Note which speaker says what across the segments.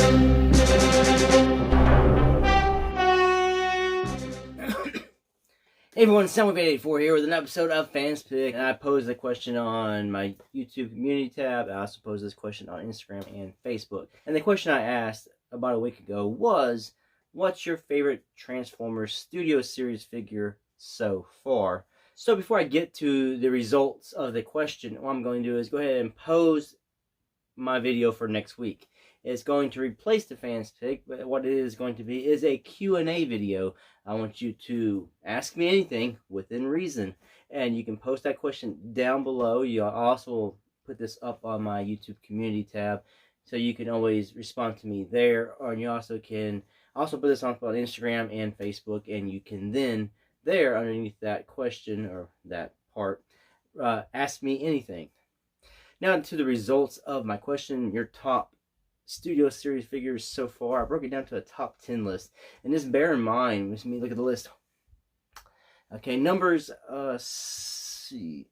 Speaker 1: Hey everyone, Soundwave 84 here with an episode of Fans Pick. And I posed a question on my YouTube community tab. I also posed this question on Instagram and Facebook. And the question I asked about a week ago was, what's your favorite Transformers Studio Series figure so far? So before I get to the results of the question, what I'm going to do is go ahead and pose my video for next week. It's going to replace the Fans Pick, but what it is going to be is a Q&A video. I want you to ask me anything within reason, and you can post that question down below. You also put this up on my YouTube community tab, so you can always respond to me there, or you also can put this on Instagram and Facebook, and you can then there underneath that question or that part ask me anything. Now to the results of my question, your top Studio Series figures so far. I broke it down to a top 10 list, and just bear in mind, let me look at the list. Okay, numbers 8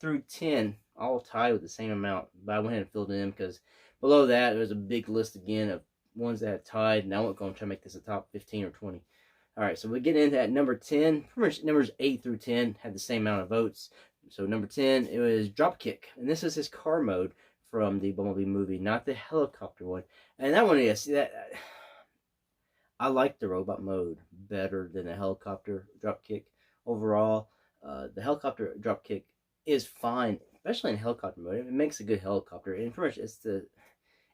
Speaker 1: through 10 all tied with the same amount, but I went ahead and filled it in because below that there was a big list again of ones that had tied, and I won't go and try to make this a top 15 or 20. Alright, so we get into at number 10. Pretty much numbers 8 through 10 had the same amount of votes. So number 10, it was Dropkick, and this is his car mode from the Bumblebee movie, not the helicopter one. And that one is I like the robot mode better than the helicopter Dropkick. Overall, the helicopter Dropkick is fine, especially in helicopter mode. It makes a good helicopter, and pretty much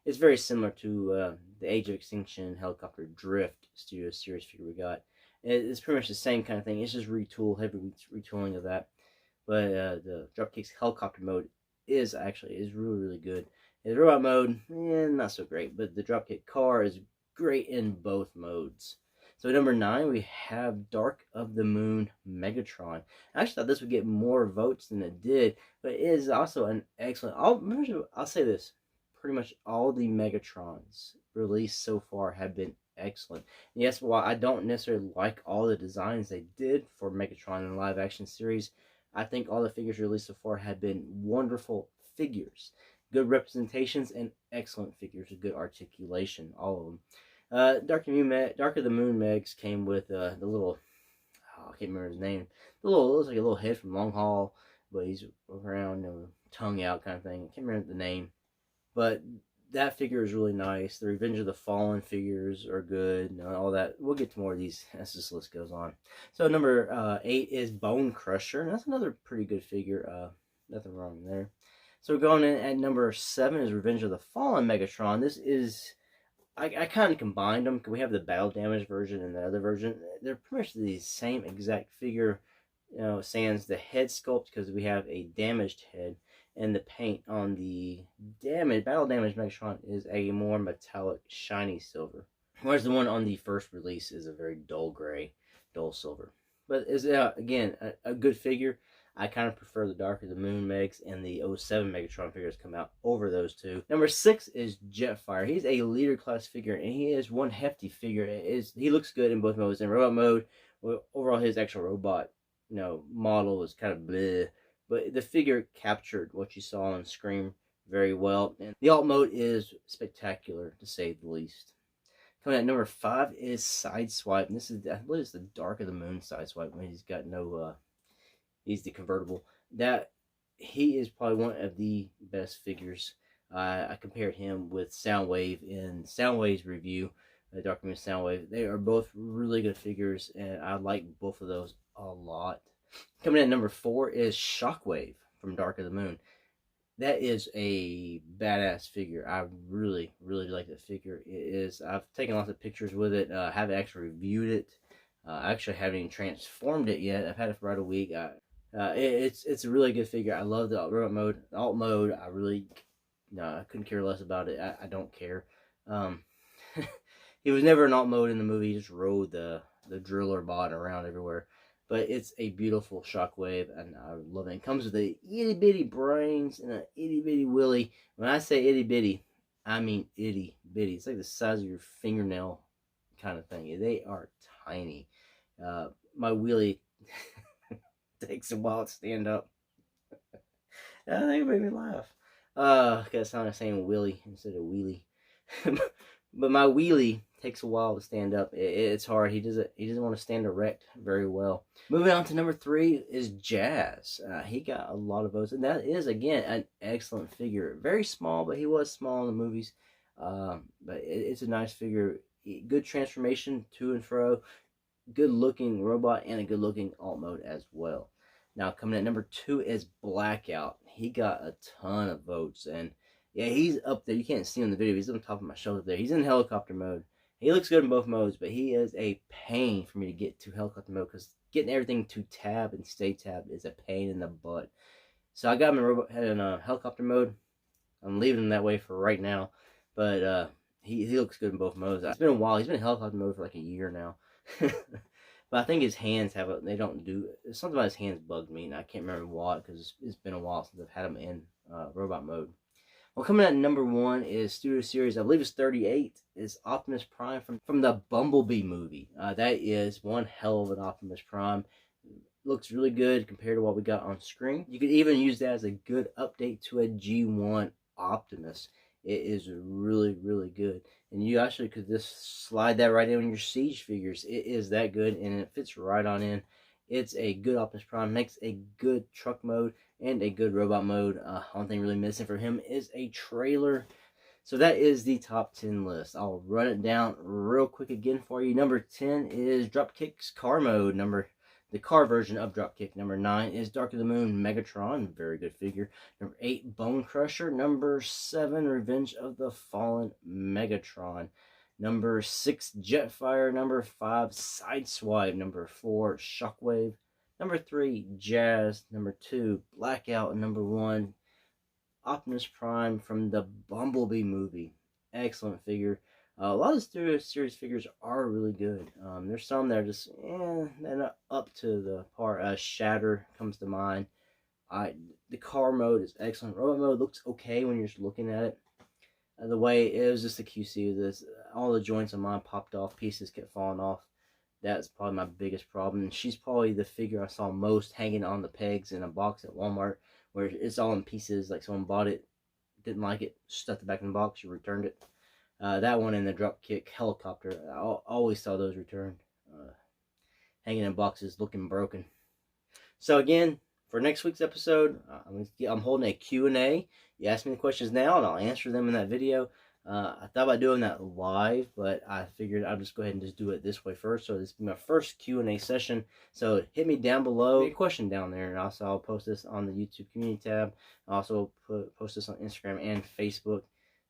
Speaker 1: it's very similar to the Age of Extinction helicopter Drift Studio Series figure we got. It's pretty much the same kind of thing. It's just heavy retooling of that. But the Dropkick's helicopter mode is really good. His robot mode, not so great, but the Dropkick car is great in both modes. So number 9, we have Dark of the Moon Megatron. I actually thought this would get more votes than it did, but it is also an excellent. I'll say this: pretty much all the Megatrons released so far have been excellent. And yes, while I don't necessarily like all the designs they did for Megatron in the live action series, I think all the figures released so far have been wonderful figures. Good representations and excellent figures with good articulation, all of them. Dark of the Moon Megs came with the little, I can't remember his name. Looks like a little head from Long Haul, but he's around, tongue out kind of thing. I can't remember the name. But that figure is really nice. The Revenge of the Fallen figures are good. All that. We'll get to more of these as this list goes on. So number 8 is Bone Crusher. And that's another pretty good figure. Nothing wrong there. So we're going in at number 7 is Revenge of the Fallen Megatron. This is, I kind of combined them because we have the battle damage version and the other version. They're pretty much the same exact figure. Sans the head sculpt because we have a damaged head. And the paint on the battle damage Megatron is a more metallic, shiny silver. Whereas the one on the first release is a very dull gray, dull silver. But is again a good figure. I kind of prefer the Dark of the Moon Megs and the 07 Megatron figures come out over those two. Number 6 is Jetfire. He's a leader class figure, and he is one hefty figure. He looks good in both modes. In robot mode, overall his actual robot model is kind of bleh. But the figure captured what you saw on screen very well. And the alt mode is spectacular, to say the least. Coming at number 5 is Sideswipe. And this is, I believe it's the Dark of the Moon Sideswipe. When he's got he's the convertible. He is probably one of the best figures. I compared him with Soundwave in Soundwave's review, the Dark of the Moon Soundwave. They are both really good figures, and I like both of those a lot. Coming in at number 4 is Shockwave from Dark of the Moon. That is a badass figure. I really, really like that figure. I've taken lots of pictures with it. I haven't actually reviewed it. I actually haven't even transformed it yet. I've had it for about a week. It's a really good figure. I love the robot mode. The alt mode, I couldn't care less about it. I don't care. He was never in alt mode in the movie. He just rode the driller bot around everywhere. But it's a beautiful Shockwave, and I love it. It comes with a itty-bitty brains and an itty-bitty willy. When I say itty-bitty, I mean itty-bitty. It's like the size of your fingernail kind of thing. They are tiny. My wheelie takes a while to stand up. I think it made me laugh. I sound like saying willy instead of wheelie. But my wheelie takes a while to stand up. It's hard. He doesn't want to stand erect very well. Moving on to number 3 is Jazz. He got a lot of votes, and that is, again, an excellent figure. Very small, but he was small in the movies. But it's a nice figure. Good transformation to and fro. Good looking robot and a good looking alt mode as well. Now coming at number 2 is Blackout. He got a ton of votes, and yeah, he's up there. You can't see him in the video. He's on top of my shoulder there. He's in helicopter mode. He looks good in both modes, but he is a pain for me to get to helicopter mode because getting everything to tab and stay tabbed is a pain in the butt. So I got him in helicopter mode. I'm leaving him that way for right now, but he looks good in both modes. It's been a while. He's been in helicopter mode for like a year now. But I think his hands they don't do, something about his hands bugged me, and I can't remember why, because it's been a while since I've had him in robot mode. Well, coming at number 1 is Studio Series, I believe it's 38, is Optimus Prime from the Bumblebee movie. That is one hell of an Optimus Prime. Looks really good compared to what we got on screen. You could even use that as a good update to a G1 Optimus. It is really, really good. And you actually could just slide that right in your Siege figures. It is that good, and it fits right on in. It's a good Optimus Prime. Makes a good truck mode and a good robot mode. One thing really missing for him is a trailer. So that is the top 10 list. I'll run it down real quick again for you. Number 10 is Dropkick's car mode. The car version of Dropkick. Number 9 is Dark of the Moon Megatron. Very good figure. Number 8, Bone Crusher. Number 7, Revenge of the Fallen Megatron. Number 6, Jetfire. Number 5, Sideswipe. Number 4, Shockwave. Number 3, Jazz. Number 2, Blackout. And number 1, Optimus Prime from the Bumblebee movie. Excellent figure. A lot of the Studio Series figures are really good. There's some that are just, they're not up to the part. Shatter comes to mind. The car mode is excellent. Robot mode looks okay when you're just looking at it. The way it was just the QC of this. All the joints on mine popped off. Pieces kept falling off. That's probably my biggest problem. And she's probably the figure I saw most hanging on the pegs in a box at Walmart, where it's all in pieces. Like someone bought it, didn't like it, stuffed it back in the box, you returned it. That one in the Dropkick helicopter, I always saw those returned, hanging in boxes, looking broken. So again, for next week's episode, I'm holding a Q&A. You ask me the questions now, and I'll answer them in that video. I thought about doing that live, but I figured I'll just go ahead and just do it this way first. So this will be my first Q&A session. So hit me down below, a question down there, and also I'll post this on the YouTube community tab. I'll also post this on Instagram and Facebook.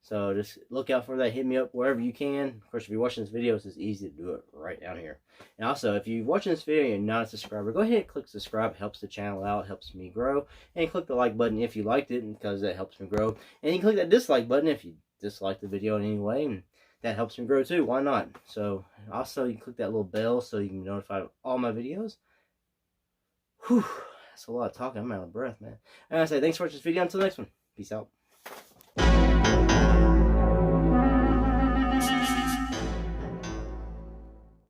Speaker 1: So just look out for that. Hit me up wherever you can. Of course, if you're watching this video, it's just easy to do it right down here. And also, if you're watching this video and you're not a subscriber, go ahead and click subscribe. It helps the channel out, helps me grow. And click the like button if you liked it, because that helps me grow. And you can click that dislike button if you dislike the video in any way, and that helps me grow too. Why not? So also, you can click that little bell so you can be notified of all my videos. Whew, that's a lot of talking. I'm out of breath, man. And I say thanks for watching this video. Until the next one, peace out.